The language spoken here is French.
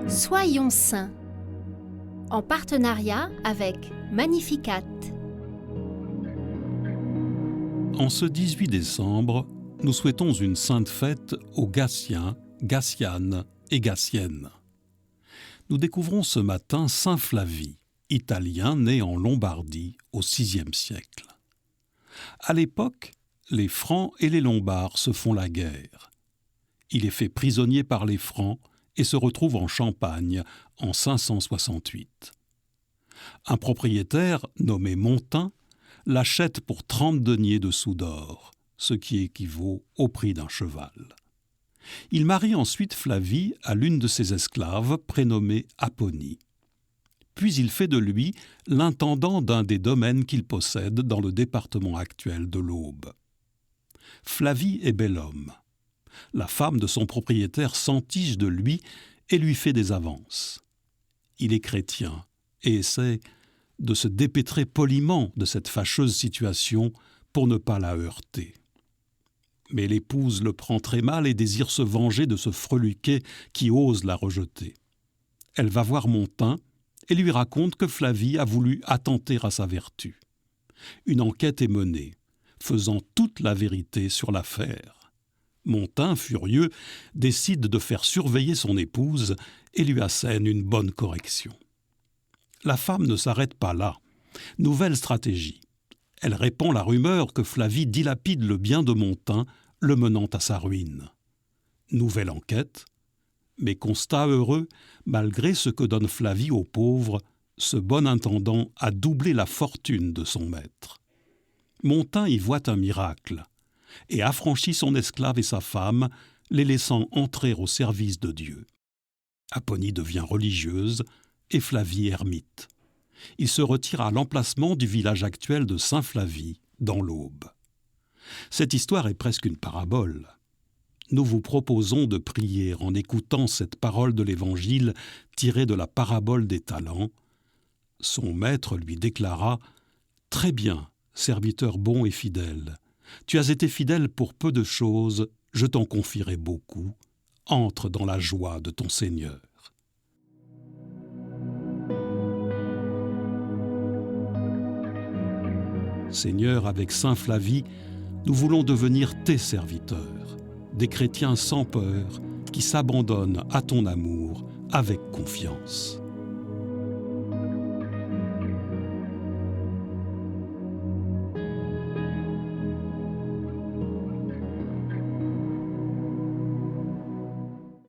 Soyons saints, en partenariat avec Magnificat. En ce 18 décembre, nous souhaitons une sainte fête aux Gattiens, Gattianes et Gattiennes. Nous découvrons ce matin saint Flavie, italien né en Lombardie au VIe siècle. À l'époque, les Francs et les Lombards se font la guerre. Il est fait prisonnier par les Francs et se retrouve en Champagne en 568. Un propriétaire, nommé Montin, l'achète pour 30 deniers de sous d'or, ce qui équivaut au prix d'un cheval. Il marie ensuite Flavie à l'une de ses esclaves prénommée Apponie. Puis il fait de lui l'intendant d'un des domaines qu'il possède dans le département actuel de l'Aube. Flavie est bel homme. La femme de son propriétaire s'entiche de lui et lui fait des avances. Il est chrétien et essaie de se dépêtrer poliment de cette fâcheuse situation pour ne pas la heurter. Mais l'épouse le prend très mal et désire se venger de ce freluquet qui ose la rejeter. Elle va voir Montin et lui raconte que Flavie a voulu attenter à sa vertu. Une enquête est menée, faisant toute la vérité sur l'affaire. Montin, furieux, décide de faire surveiller son épouse et lui assène une bonne correction. La femme ne s'arrête pas là. Nouvelle stratégie. Elle répand la rumeur que Flavie dilapide le bien de Montin, le menant à sa ruine. Nouvelle enquête. Mais constat heureux, malgré ce que donne Flavie aux pauvres, ce bon intendant a doublé la fortune de son maître. Montin y voit un miracle et affranchit son esclave et sa femme, les laissant entrer au service de Dieu. Apponie devient religieuse et Flavie ermite. Il se retire à l'emplacement du village actuel de Saint-Flavie, dans l'Aube. Cette histoire est presque une parabole. Nous vous proposons de prier en écoutant cette parole de l'Évangile tirée de la parabole des talents. Son maître lui déclara « Très bien, serviteur bon et fidèle. Tu as été fidèle pour peu de choses, je t'en confierai beaucoup. Entre dans la joie de ton Seigneur. » Seigneur, avec saint Flavie, nous voulons devenir tes serviteurs, des chrétiens sans peur qui s'abandonnent à ton amour avec confiance.